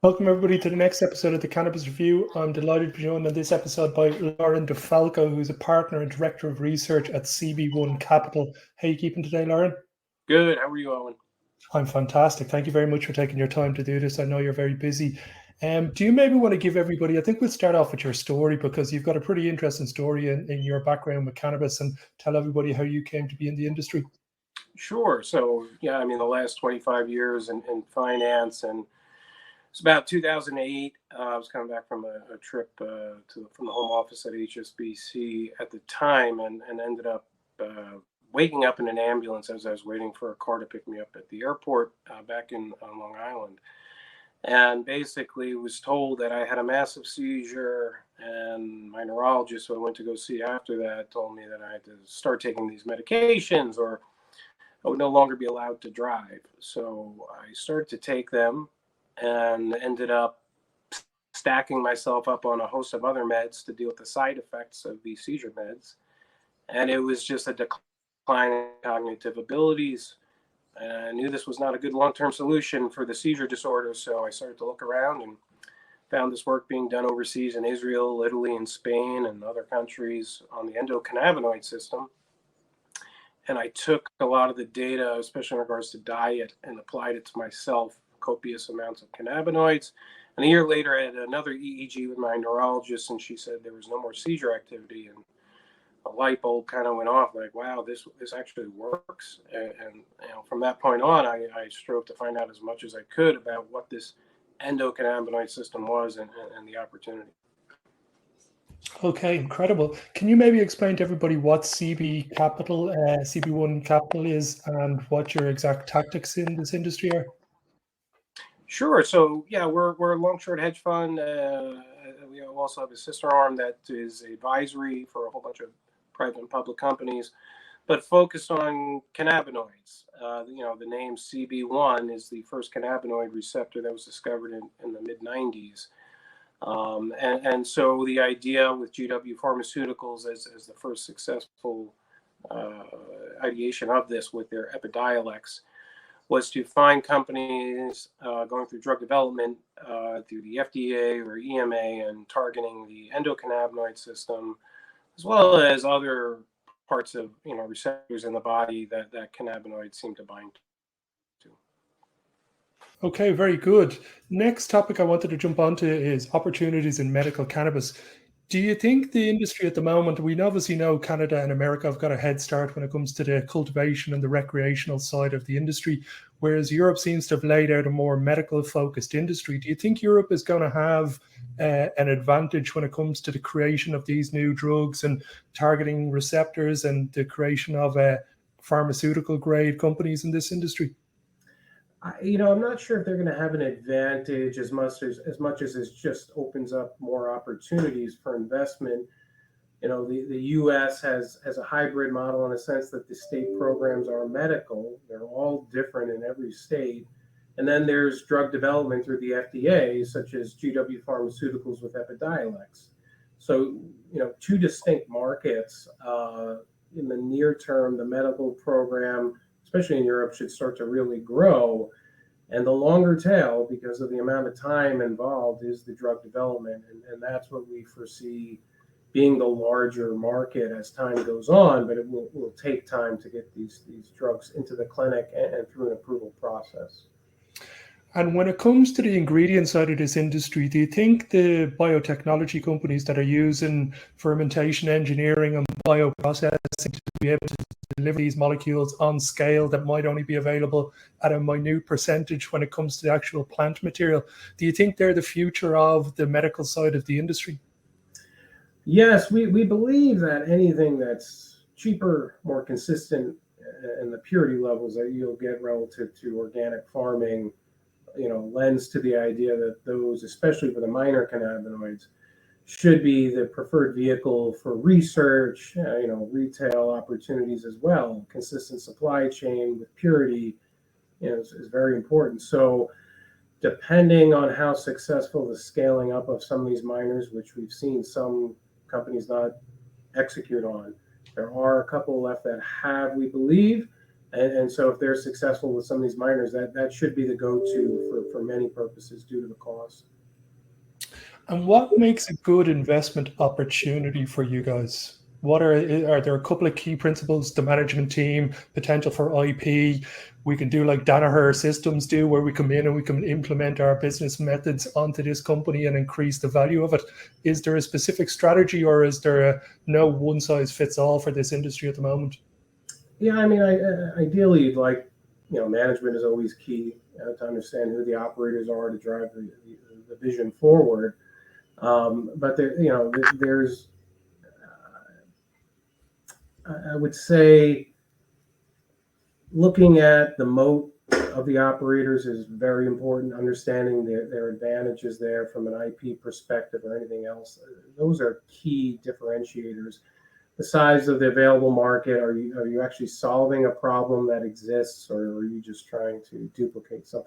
Welcome everybody to the next episode of the Cannabis Review. I'm delighted to be joined on this episode by Loren DeFalco, who's a partner and director of research at CB1 Capital. How are you keeping today, Loren? Good. How are you, Owen? I'm fantastic. Thank you very much for taking your time to do this. I know you're very busy. Do you maybe want to give everybody, I think we'll start off with your story because you've got a pretty interesting story in your background with cannabis, and tell everybody how you came to be in the industry. Sure. So, the last 25 years in finance, and it's about 2008. I was coming back from a trip from the home office at HSBC at the time, and ended up waking up in an ambulance as I was waiting for a car to pick me up at the airport back in Long Island. And basically was told that I had a massive seizure, and my neurologist, who I went to go see after that, told me that I had to start taking these medications or I would no longer be allowed to drive. So I started to take them and ended up stacking myself up on a host of other meds to deal with the side effects of these seizure meds. And it was just a decline in cognitive abilities. And I knew this was not a good long-term solution for the seizure disorder, so I started to look around and found this work being done overseas in Israel, Italy, and Spain, and other countries on the endocannabinoid system. And I took a lot of the data, especially in regards to diet, and applied it to myself, copious amounts of cannabinoids. And a year later, I had another EEG with my neurologist, and she said there was no more seizure activity. And a light bulb kind of went off, like, wow, this actually works. And from that point on, I strove to find out as much as I could about what this endocannabinoid system was and the opportunity. Okay, incredible. Can you maybe explain to everybody what CB1 Capital is, and what your exact tactics in this industry are? Sure. So we're a long short hedge fund. We also have a sister arm that is advisory for a whole bunch of private and public companies, but focused on cannabinoids. The name CB1 is the first cannabinoid receptor that was discovered in the mid-90s. And so the idea with GW Pharmaceuticals as the first successful ideation of this with their Epidiolex was to find companies going through drug development through the FDA or EMA and targeting the endocannabinoid system, as well as other parts of receptors in the body that cannabinoids seem to bind to. Okay, very good. Next topic I wanted to jump onto is opportunities in medical cannabis. Do you think the industry at the moment, we obviously know Canada and America have got a head start when it comes to the cultivation and the recreational side of the industry, whereas Europe seems to have laid out a more medical focused industry. Do you think Europe is going to have an advantage when it comes to the creation of these new drugs and targeting receptors and the creation of pharmaceutical grade companies in this industry? I'm not sure if they're going to have an advantage as much as it just opens up more opportunities for investment. The U.S. has a hybrid model in a sense that the state programs are medical. They're all different in every state. And then there's drug development through the FDA, such as GW Pharmaceuticals with Epidiolex. So, two distinct markets. In the near term, the medical program, especially in Europe, should start to really grow. And the longer tail, because of the amount of time involved, is the drug development. And that's what we foresee being the larger market as time goes on, but it will take time to get these drugs into the clinic and through an approval process. And when it comes to the ingredient side of this industry, do you think the biotechnology companies that are using fermentation engineering and bioprocessing to be able to deliver these molecules on scale that might only be available at a minute percentage when it comes to the actual plant material, do you think they're the future of the medical side of the industry? Yes, we believe that anything that's cheaper, more consistent, and the purity levels that you'll get relative to organic farming, lends to the idea that those, especially for the minor cannabinoids, should be the preferred vehicle for research, retail opportunities as well. Consistent supply chain with purity, is very important. So depending on how successful the scaling up of some of these miners, which we've seen some companies not execute on, there are a couple left that have, we believe, And so if they're successful with some of these minors, that should be the go-to for many purposes due to the cost. And what makes a good investment opportunity for you guys? What are there a couple of key principles? The management team, potential for IP. We can do like Danaher Systems do, where we come in and we can implement our business methods onto this company and increase the value of it. Is there a specific strategy, or is there a no one size fits all for this industry at the moment? Yeah, I mean, ideally, you'd like, management is always key to understand who the operators are to drive the vision forward. But there's, I would say, looking at the moat of the operators is very important. Understanding their advantages there from an IP perspective or anything else, those are key differentiators. The size of the available market. Are you actually solving a problem that exists, or are you just trying to duplicate some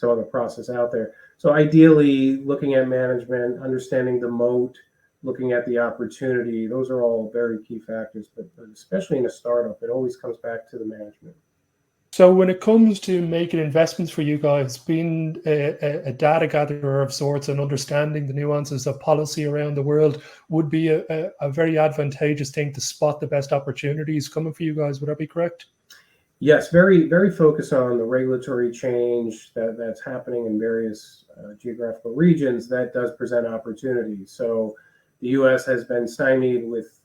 other process out there? So ideally, looking at management, understanding the moat, looking at the opportunity, those are all very key factors. But especially in a startup, it always comes back to the management. So when it comes to making investments for you guys, being a data gatherer of sorts and understanding the nuances of policy around the world would be a very advantageous thing to spot the best opportunities coming for you guys. Would that be correct? Yes, very, very focused on the regulatory change that's happening in various geographical regions that does present opportunities. So the U.S. has been stymied with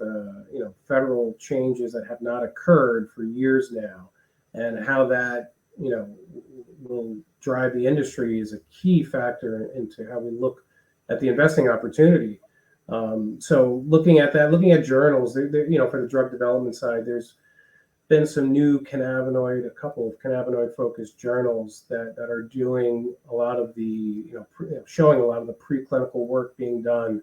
federal changes that have not occurred for years now. And how that will drive the industry is a key factor into how we look at the investing opportunity. So looking at journals, for the drug development side, there's been some new a couple of cannabinoid focused journals that are doing a lot of the showing a lot of the preclinical work being done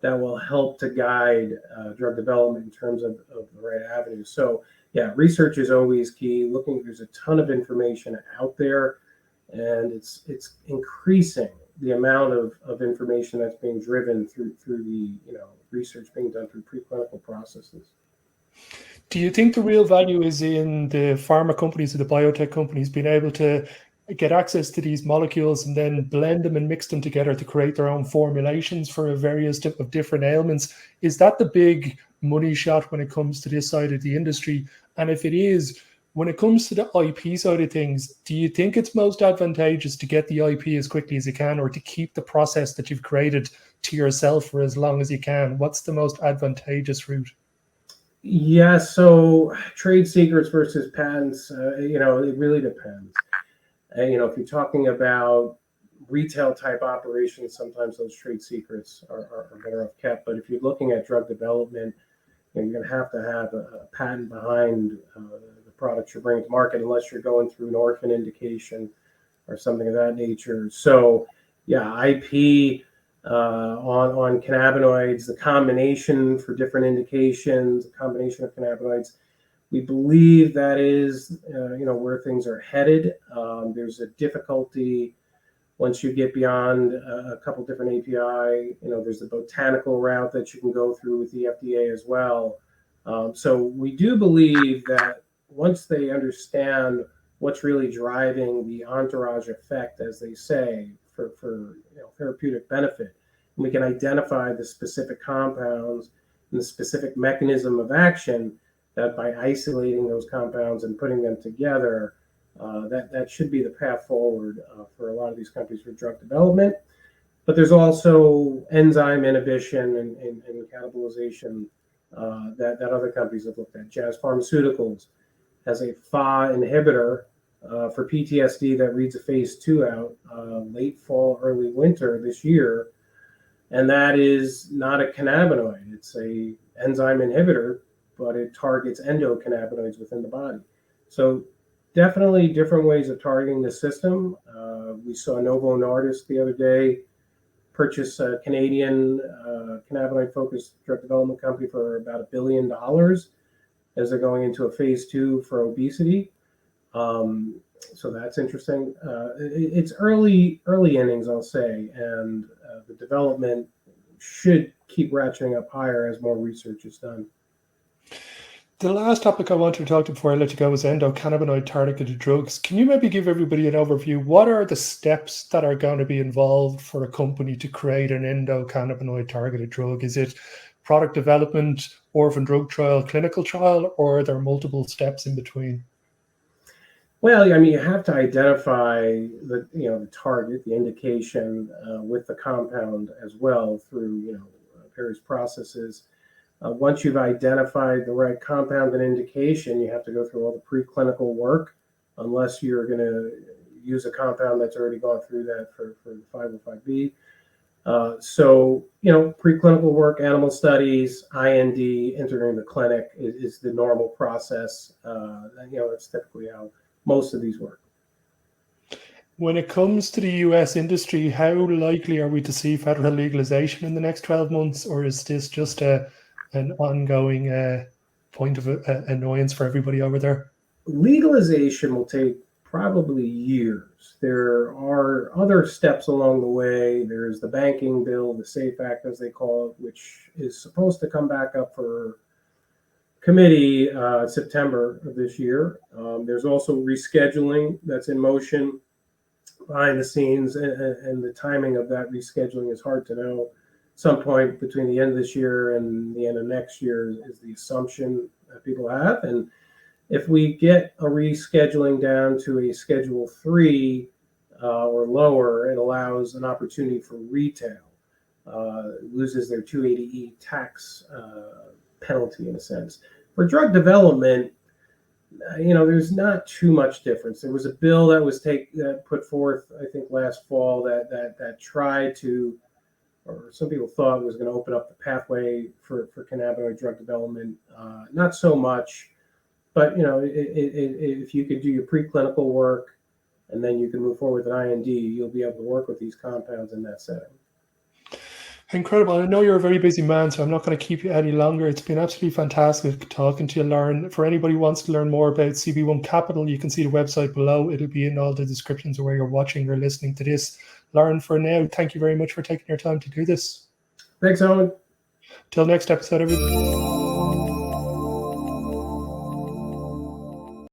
that will help to guide drug development in terms of the right avenues. So yeah, research is always key. There's a ton of information out there, and it's increasing the amount of information that's being driven through the research being done through preclinical processes. Do you think the real value is in the pharma companies or the biotech companies being able to get access to these molecules and then blend them and mix them together to create their own formulations for various of different ailments? Is that the big money shot when it comes to this side of the industry? And if it is, when it comes to the IP side of things, do you think it's most advantageous to get the IP as quickly as you can, or to keep the process that you've created to yourself for as long as you can? What's the most advantageous route? Yeah, so trade secrets versus patents, it really depends. If you're talking about retail type operations, sometimes those trade secrets are better off kept. But if you're looking at drug development, you're going to have a patent behind the products you're bringing to market, unless you're going through an orphan indication or something of that nature. So yeah, IP on cannabinoids, the combination for different indications, the combination of cannabinoids, we believe that is where things are headed. There's a difficulty once you get beyond a couple different API. There's the botanical route that you can go through with the FDA as well. So we do believe that once they understand what's really driving the entourage effect, as they say, for therapeutic benefit, and we can identify the specific compounds and the specific mechanism of action, that by isolating those compounds and putting them together, that should be the path forward for a lot of these companies for drug development. But there's also enzyme inhibition and catabolization that other companies have looked at. Jazz Pharmaceuticals has a FA inhibitor for PTSD that reads a phase 2 out late fall, early winter this year. And that is not a cannabinoid. It's a enzyme inhibitor, but it targets endocannabinoids within the body. So definitely different ways of targeting the system. We saw Novo Nordisk the other day purchase a Canadian cannabinoid-focused drug development company for about $1 billion as they're going into a phase 2 for obesity. So that's interesting. It's early innings, I'll say, and the development should keep ratcheting up higher as more research is done. The last topic I wanted to talk to before I let you go was endocannabinoid targeted drugs. Can you maybe give everybody an overview? What are the steps that are going to be involved for a company to create an endocannabinoid targeted drug? Is it product development, orphan drug trial, clinical trial, or are there multiple steps in between? Well, I mean, you have to identify the target, the indication with the compound as well through various processes. Once you've identified the right compound and indication, you have to go through all the preclinical work, unless you're going to use a compound that's already gone through that for the 505B. So, preclinical work, animal studies, IND, entering the clinic is the normal process. That's typically how most of these work. When it comes to the US industry, how likely are we to see federal legalization in the next 12 months, or is this just an ongoing point of annoyance for everybody over there? Legalization will take probably years. There are other steps along the way. There's the banking bill, the SAFE Act, as they call it, which is supposed to come back up for committee September of this year. There's also rescheduling that's in motion behind the scenes, and the timing of that rescheduling is hard to know. Some point between the end of this year and the end of next year is the assumption that people have. And if we get a rescheduling down to a Schedule 3 or lower, it allows an opportunity for retail. Loses their 280E tax penalty in a sense. For drug development, there's not too much difference. There was a bill that was put forth, I think, last fall that tried to, or some people thought was going to open up the pathway for cannabinoid drug development. Not so much, but if you could do your preclinical work and then you can move forward with an IND, you'll be able to work with these compounds in that setting. Incredible. I know you're a very busy man, so I'm not going to keep you any longer. It's been absolutely fantastic talking to you, Loren. For anybody who wants to learn more about CB1 Capital, you can see the website below. It'll be in all the descriptions of where you're watching or listening to this. Loren, for now, thank you very much for taking your time to do this. Thanks, Owen. Till next episode, everybody.